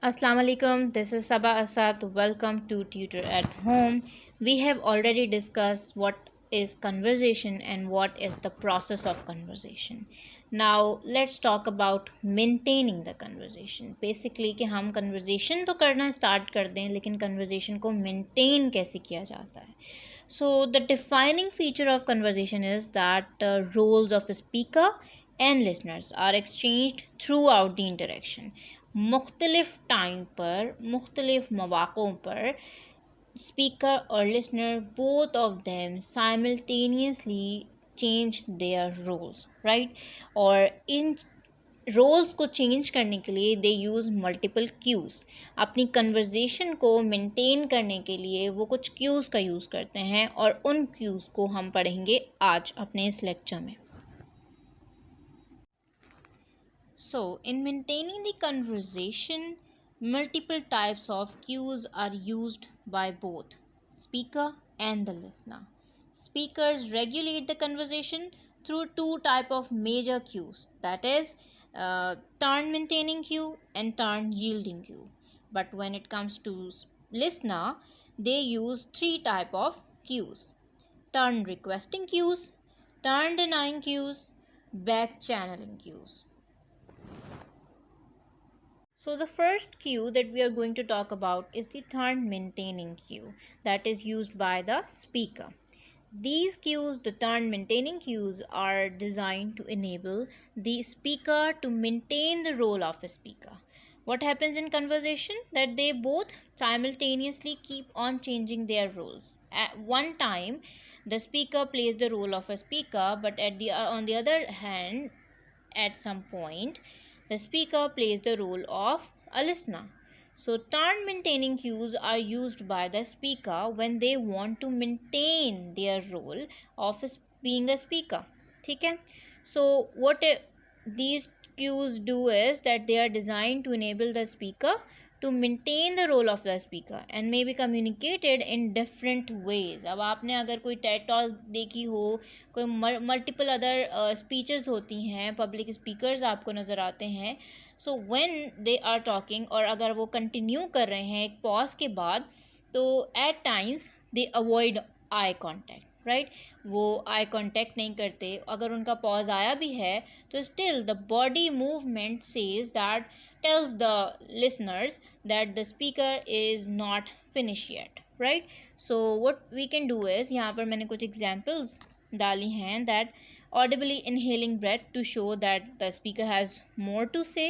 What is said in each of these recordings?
Assalamu alaikum. This is Sabah Asad. Welcome to Tutor at Home. We have already discussed what is conversation and what is the process of conversation. Now let's talk about maintaining the conversation. Basically कि हम conversation तो करना start कर दें लेकिन conversation को maintain कैसे किया जाता है. So the defining feature of conversation is that roles of a speaker and listeners are exchanged throughout the interaction. मुख्तलिफ टाइम पर मुख्तलिफ मौक़ों पर speaker or listener, both of them simultaneously change their roles, right? और इन roles को change करने के लिए दे use multiple queues. अपनी कन्वर्जेशन को मेंटेन करने के लिए वो कुछ क्यूज़ का यूज़ करते हैं और उन क्यूज़ को हम पढ़ेंगे आज अपने इस लेक्चर में. So, in maintaining the conversation, multiple types of cues are used by both speaker and the listener. Speakers regulate the conversation through two types of major cues, that is, turn maintaining cue and turn yielding cue. But when it comes to listener, they use three types of cues: turn requesting cues, turn denying cues, back channeling cues. So the first cue that we are going to talk about is the turn maintaining cue that is used by the speaker. These cues, the turn maintaining cues, are designed to enable the speaker to maintain the role of a speaker. What happens in conversation? That they both simultaneously keep on changing their roles. At one time, the speaker plays the role of a speaker, but on the other hand, at some point, the speaker plays the role of a listener. So, turn maintaining cues are used by the speaker when they want to maintain their role of being a speaker. Okay? So, what these cues do is that they are designed to enable the speaker to maintain the role of the speaker and may be communicated in different ways. अब आपने अगर कोई TED Talk देखी हो, कोई multiple other speeches होती हैं, public speakers आपको नज़र आते हैं. So when they are talking और अगर वो कंटिन्यू कर रहे हैं एक पॉज के बाद, तो at times they avoid eye contact, right? वो आई कॉन्टैक्ट नहीं करते. अगर उनका पॉज आया भी है तो still the body movement says that tells the listeners that the speaker is not finished yet, right? So what we can do is, यहाँ पर मैंने कुछ examples डाली हैं, that audibly inhaling breath to show that the speaker has more to say,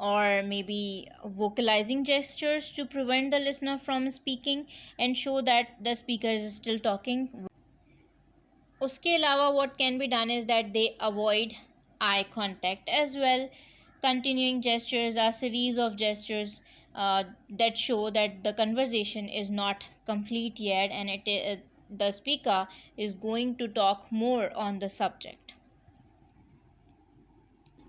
or maybe vocalizing gestures to prevent the listener from speaking and show that the speaker is still talking. उसके अलावा what can be done is that they avoid eye contact as well. Continuing gestures are series of gestures that show that the conversation is not complete yet and the speaker is going to talk more on the subject.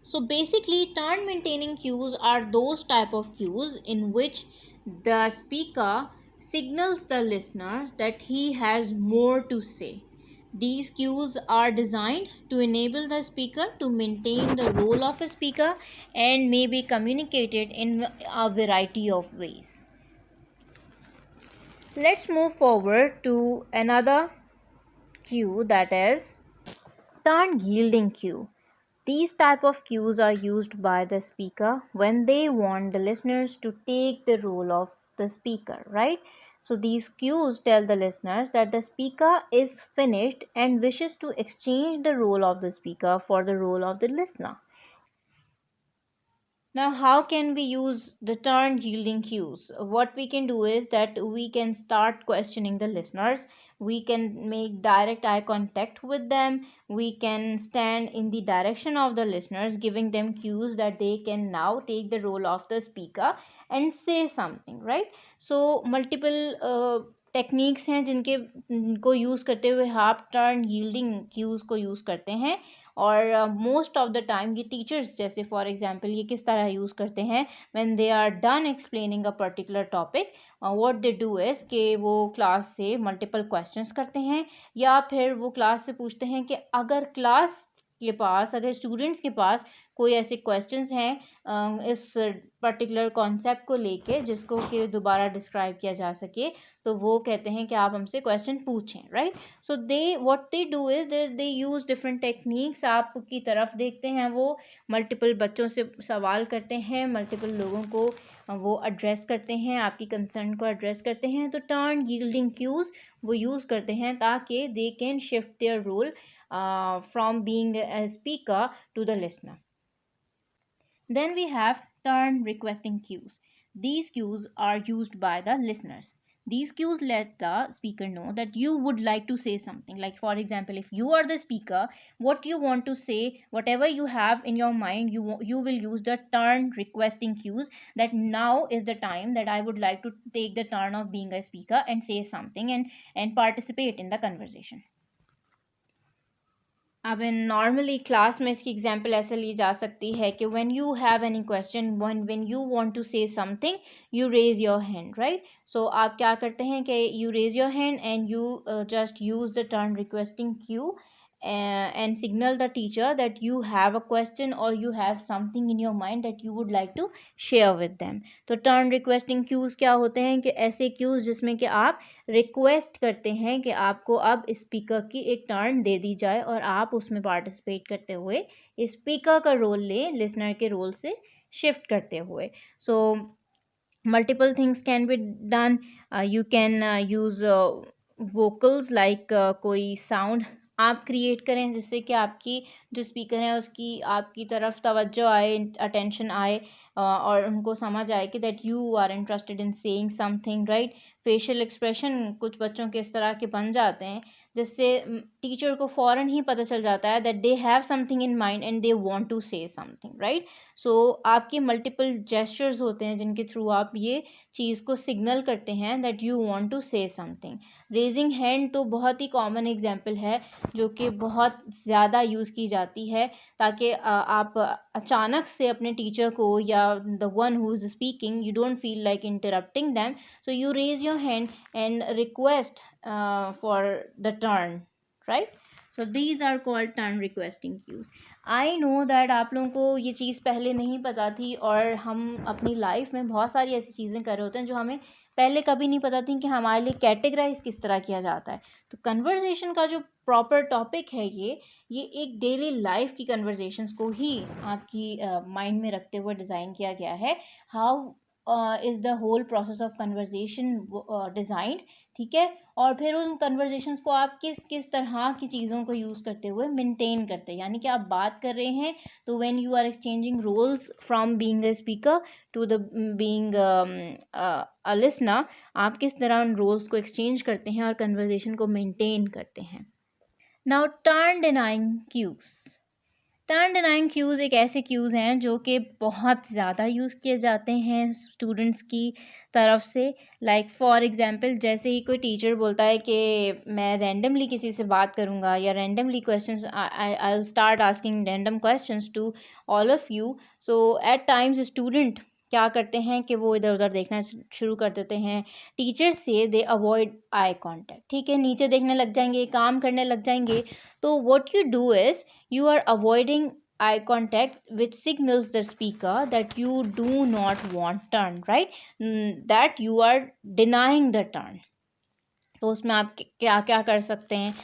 So basically, turn maintaining cues are those type of cues in which the speaker signals the listener that he has more to say. These cues are designed to enable the speaker to maintain the role of a speaker and may be communicated in a variety of ways. Let's move forward to another cue, that is turn yielding cue. These type of cues are used by the speaker when they want the listeners to take the role of the speaker, right? So these cues tell the listeners that the speaker is finished and wishes to exchange the role of the speaker for the role of the listener. Now, how can we use the turn yielding cues? What we can do is that we can start questioning the listeners. We can make direct eye contact with them. We can stand in the direction of the listeners, giving them cues that they can now take the role of the speaker and say something, right? So, multiple techniques हैं जिनके को use करते हुए आप turn yielding cues को use करते हैं. और मोस्ट ऑफ द टाइम ये टीचर्स, जैसे फॉर एग्जांपल, ये किस तरह यूज़ करते हैं when they are done explaining a particular topic. What they do is कि वो क्लास से मल्टीपल क्वेश्चंस करते हैं या फिर वो क्लास से पूछते हैं कि अगर क्लास के पास, अगर स्टूडेंट्स के पास कोई ऐसे क्वेश्चंस हैं इस पर्टिकुलर कॉन्सेप्ट को लेके जिसको कि दोबारा डिस्क्राइब किया जा सके, तो वो कहते हैं कि आप हमसे क्वेश्चन पूछें, right. So they what they do is they use different techniques. आपकी तरफ देखते हैं, वो मल्टीपल बच्चों से सवाल करते हैं, मल्टीपल लोगों को वो एड्रेस करते हैं, आपकी कंसर्न को एड्रेस करते हैं। तो टर्न यील्डिंग क्यूज़ वो यूज़ करते हैं ताकि they can shift their role from being a speaker to the listener. Then we have turn requesting cues. These cues are used by the listeners. These cues let the speaker know that you would like to say something. Like, for example, if you are the speaker, what you want to say, whatever you have in your mind, you will use the turn requesting cues. That now is the time that I would like to take the turn of being a speaker and say something and participate in the conversation. अब इन normally class में इसकी example ऐसे ली जा सकती है कि when you have any question, when you want to say something, you raise your hand, right. So आप क्या करते हैं कि you raise your hand and you just use the turn requesting cue and signal the teacher that you have a question or you have something in your mind that you would like to share with them. तो turn requesting cues क्या होते हैं कि ऐसे cues जिसमें कि आप request करते हैं कि आपको अब स्पीकर की एक टर्न दे दी जाए और आप उसमें पार्टिसिपेट करते हुए स्पीकर का रोल लें, लिसनर के रोल से शिफ्ट करते हुए. सो multiple things can be done. You can use vocals like कोई साउंड आप क्रिएट करें जिससे कि आपकी जो स्पीकर है उसकी आपकी तरफ तवज्जो आए, अटेंशन आए और उनको समझ आए कि that you are interested in saying something, right. Facial expression कुछ बच्चों के इस तरह के बन जाते हैं जिससे टीचर को फ़ौरन ही पता चल जाता है that they have something in mind and they want to say something, right. So आपके मल्टीपल जेस्चर्स होते हैं जिनके थ्रू आप ये चीज़ को सिग्नल करते हैं that you want to say something. Raising hand तो बहुत ही कॉमन एग्जांपल है जो कि बहुत ज़्यादा यूज़ की जाती है ताकि आप अचानक से अपने टीचर को या the one who is speaking, you don't feel like interrupting them, so you raise your hand and request for the turn, right. So these are called turn requesting cues. I know that आप लोगों को ये चीज़ पहले नहीं पता थी और हम अपनी लाइफ में बहुत सारी ऐसी चीज़ें कर रहे होते हैं जो हमें पहले कभी नहीं पता थी कि हमारे लिए कैटेगराइज किस तरह किया जाता है. तो कन्वर्जेशन का जो प्रॉपर टॉपिक है ये एक डेली लाइफ की कन्वर्जेशंस को ही आपकी माइंड में रखते हुए डिज़ाइन किया गया है. How is the whole process of conversation designed, ठीक है. और फिर उन कन्वर्जेशंस को आप किस किस तरह की चीज़ों को यूज़ करते हुए मेंटेन करते हैं, यानी कि आप बात कर रहे हैं तो when you are exchanging roles from being a speaker to the being a listener, आप किस तरह उन रोल्स को एक्सचेंज करते हैं और कन्वर्जेशन को मेंटेन करते हैं. Now turn denying cues. Turn denying cues एक ऐसे क्यूज़ हैं जो कि बहुत ज़्यादा यूज़ किए जाते हैं स्टूडेंट्स की तरफ से. लाइक फॉर एग्जांपल, जैसे ही कोई टीचर बोलता है कि मैं रैंडमली किसी से बात करूँगा या randomly questions, I will start asking random questions to all of you. So at times student क्या करते हैं कि वो इधर उधर देखना शुरू कर देते हैं. टीचर से दे अवॉइड आई कॉन्टैक्ट, ठीक है, नीचे देखने लग जाएंगे, काम करने लग जाएंगे. तो what you do is you are avoiding eye contact, which signals the speaker that you do not want turn, right. That you are denying the turn. तो उसमें आप क्या क्या कर सकते हैं.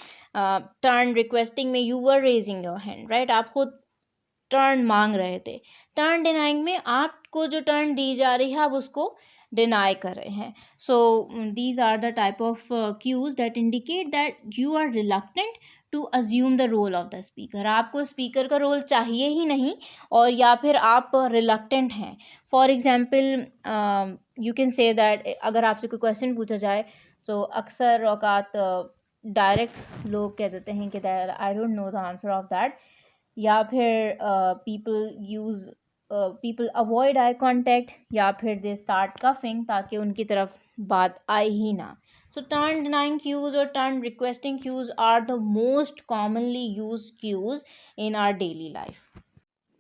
टर्न रिक्वेस्टिंग में you were raising your hand, right, आप खुद टर्न मांग रहे थे. टर्न डिनाइंग में आपको जो टर्न दी जा रही है आप उसको डिनाई कर रहे हैं. So these are the type of cues that indicate that you are reluctant to assume the role of the speaker. आपको स्पीकर का रोल चाहिए ही नहीं और या फिर आप रिलक्टेंट हैं. For example you can say that अगर आपसे कोई क्वेश्चन पूछा जाए तो अक्सर औकात डायरेक्ट लोग कह देते हैं कि I don't know the answer of that, या फिर पीपल अवॉइड आई कॉन्टैक्ट या फिर दे स्टार्ट कफिंग ताकि उनकी तरफ बात आए ही ना. So turn denying cues or turn requesting cues are the most commonly used cues in our daily life.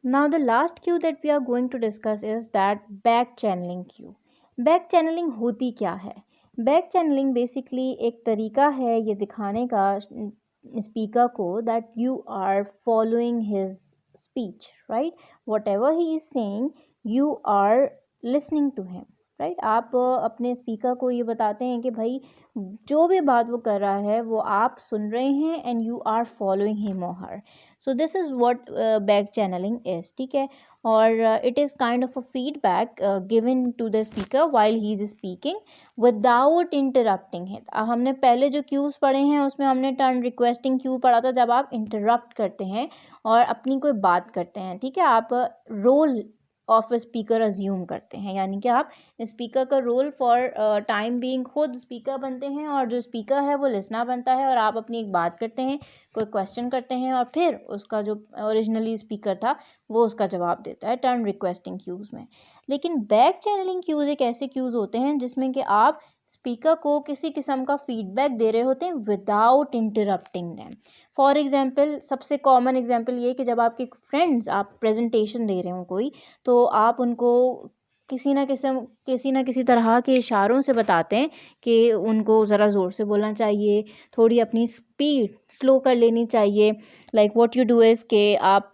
Now the last cue that we are going to discuss is that back channeling cue. Back channeling होती क्या है? Back channeling basically एक तरीका है ये दिखाने का speaker को that you are following his speech, right? Whatever he is saying, you are listening to him, right? आप अपने स्पीकर को ये बताते हैं कि भाई जो भी बात वो कर रहा है वो आप सुन रहे हैं and you are following him और her. So this is what back channeling is, ठीक है. और it is kind of a feedback given to the speaker while he is speaking without interrupting it. अब हमने पहले जो क्यूज़ पढ़े हैं उसमें हमने टर्न रिक्वेस्टिंग क्यू पढ़ा था, जब आप इंटरप्ट करते हैं और अपनी कोई बात करते हैं, ठीक है. आप रोल ऑफ स्पीकर अज्यूम करते हैं, यानी कि आप स्पीकर का रोल फॉर टाइम बीइंग खुद स्पीकर बनते हैं और जो स्पीकर है वो लिसनर बनता है, और आप अपनी एक बात करते हैं, कोई क्वेश्चन करते हैं और फिर उसका जो ओरिजिनली स्पीकर था वो उसका जवाब देता है टर्न रिक्वेस्टिंग क्यूज़ में. लेकिन बैक चैनलिंग क्यूज़ एक ऐसे क्यूज़ होते हैं जिसमें कि आप स्पीकर को किसी किस्म का फीडबैक दे रहे होते हैं without interrupting them. For example, सबसे कॉमन एग्जांपल ये कि जब आपके फ्रेंड्स, आप प्रेजेंटेशन दे रहे हो कोई, तो आप उनको किसी ना किसी तरह के इशारों से बताते हैं कि उनको ज़रा ज़ोर से बोलना चाहिए, थोड़ी अपनी स्पीड स्लो कर लेनी चाहिए. Like what you do is कि आप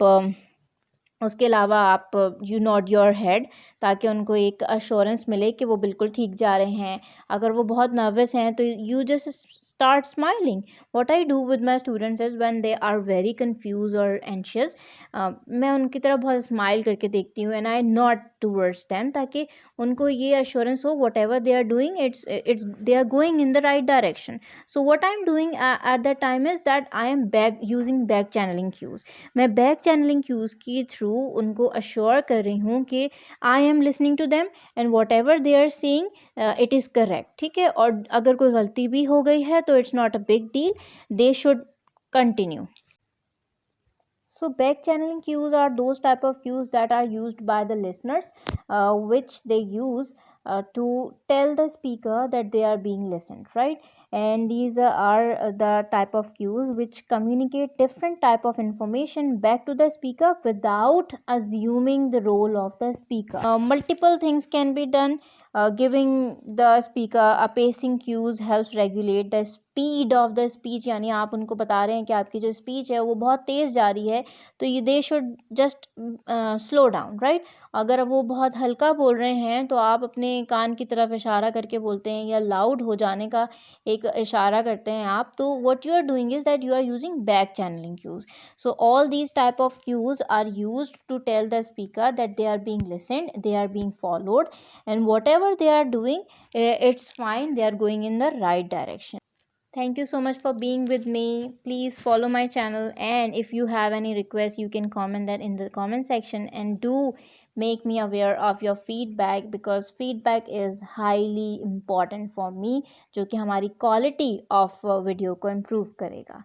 उसके अलावा आप यू नॉड योर हेड, ताकि उनको एक अश्योरेंस मिले कि वो बिल्कुल ठीक जा रहे हैं. अगर वो बहुत नर्वस हैं तो you just start smiling. What I do with my students is when they are very confused और एंशियस, मैं उनकी तरफ बहुत स्माइल करके देखती हूँ and I not towards them, ताकि उनको ये अश्योरेंस हो whatever they are doing it's they are going in the right direction. So what I am doing at that time is that I am back using back channelling queues. मैं back channelling cues के through उनको assure कर रही हूँ कि I am listening to them and whatever they are saying it is correct, ठीक है. और अगर कोई गलती भी हो गई है तो it's not a big deal, they should continue. So back channeling cues are those type of cues that are used by the listeners, which they use to tell the speaker that they are being listened, right? And these are the type of cues which communicate different type of information back to the speaker without assuming the role of the speaker. Multiple things can be done. Giving the speaker a pacing cues helps regulate the speed of the speech. यानी आप उनको बता रहे हैं कि आपकी जो speech है वो बहुत तेज़ जा रही है, तो ये they should just slow down, right. अगर वो बहुत हल्का बोल रहे हैं तो आप अपने कान की तरफ इशारा करके बोलते हैं, या लाउड हो जाने का एक इशारा करते हैं आप. तो what you are doing is that you are using back channelling cues. So all these type of cues are used to tell the speaker that they are being listened, they are being followed, and whatever they are doing, it's fine, they are going in the right direction. Thank you so much for being with me. Please follow my channel, and if you have any requests you can comment that in the comment section, and do make me aware of your feedback, because feedback is highly important for me, जो कि हमारी quality of video को improve करेगा.